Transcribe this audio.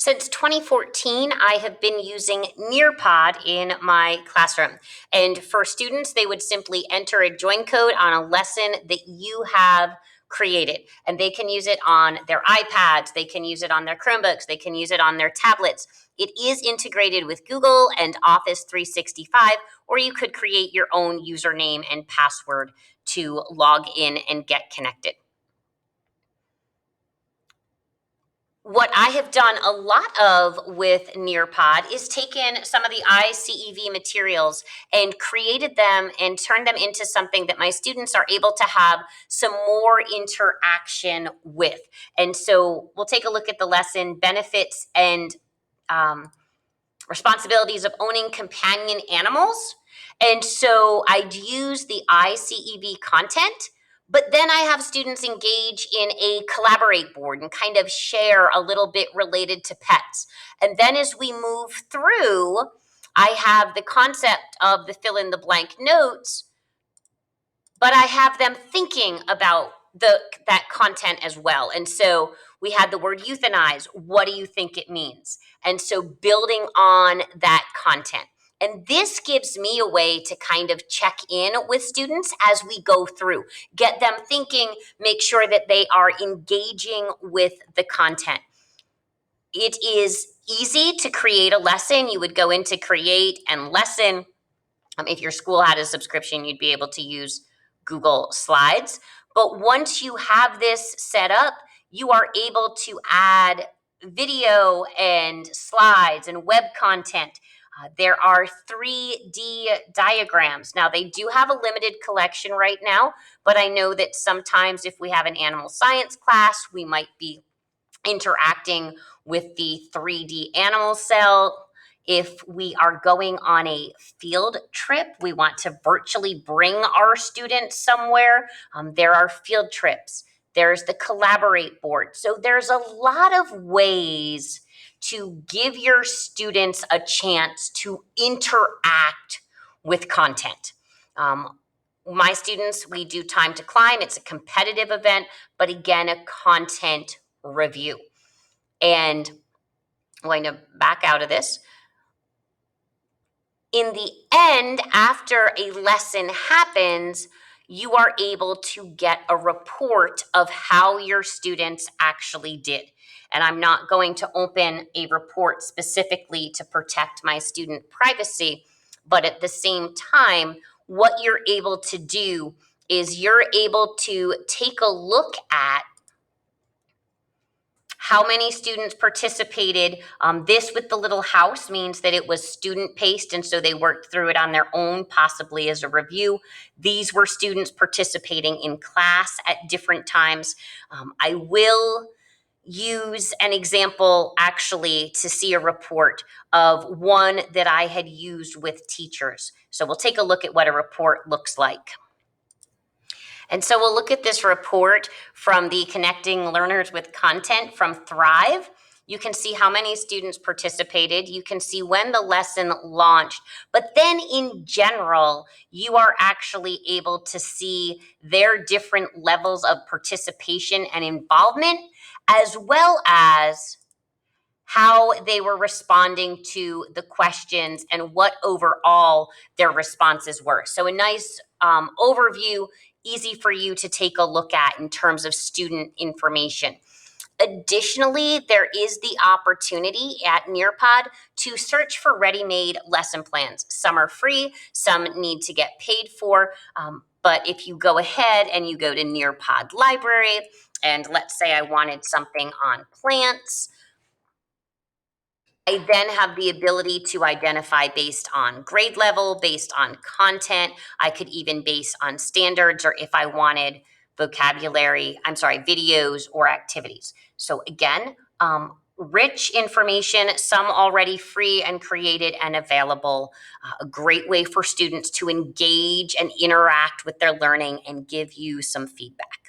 Since 2014, I have been using Nearpod in my classroom. And for students, they would simply enter a join code on a lesson that you have created. And they can use it on their iPads, they can use it on their Chromebooks, they can use it on their tablets. It is integrated with Google and Office 365, or you could create your own username and password to log in and get connected. What I have done a lot of with Nearpod is taken some of the ICEV materials and created them and turned them into something that my students are able to have some more interaction with. And so we'll take a look at the lesson benefits and responsibilities of owning companion animals. And so I'd use the ICEV content, but then I have students engage in a collaborate board and kind of share a little bit related to pets. And then as we move through, I have the concept of the fill in the blank notes, but I have them thinking about that content as well. And so we had the word euthanize. What do you think it means? And so building on that content. And this gives me a way to kind of check in with students as we go through, get them thinking, make sure that they are engaging with the content. It is easy to create a lesson. You would go into create and lesson. If your school had a subscription, you'd be able to use Google Slides. But once you have this set up, you are able to add video and slides and web content. There are 3D diagrams. Now, they do have a limited collection right now, but I know that sometimes if we have an animal science class, we might be interacting with the 3D animal cell. If we are going on a field trip, we want to virtually bring our students somewhere. There are field trips. There's the collaborate board. So there's a lot of ways to give your students a chance to interact with content. My students, we do Time to Climb. It's a competitive event, but again, a content review. And I'm going to back out of this. In the end, after a lesson happens, you are able to get a report of how your students actually did. And I'm not going to open a report specifically to protect my student privacy, but at the same time, what you're able to do is you're able to take a look at how many students participated. This with the little house means that it was student-paced, and so they worked through it on their own, possibly as a review. These were students participating in class at different times. I will use an example actually to see a report of one that I had used with teachers. So we'll take a look at what a report looks like. And so we'll look at this report from the Connecting Learners with Content from Thrive. You can see how many students participated. You can see when the lesson launched. But then in general, you are actually able to see their different levels of participation and involvement, as well as how they were responding to the questions and what overall their responses were. So a nice overview, easy for you to take a look at in terms of student information. Additionally, there is the opportunity at Nearpod to search for ready-made lesson plans. Some are free, some need to get paid for, but if you go ahead and you go to Nearpod Library, and let's say I wanted something on plants, I then have the ability to identify based on grade level, based on content. I could even base on standards, or if I wanted videos or activities. So again, rich information, some already free and created and available. A great way for students to engage and interact with their learning and give you some feedback.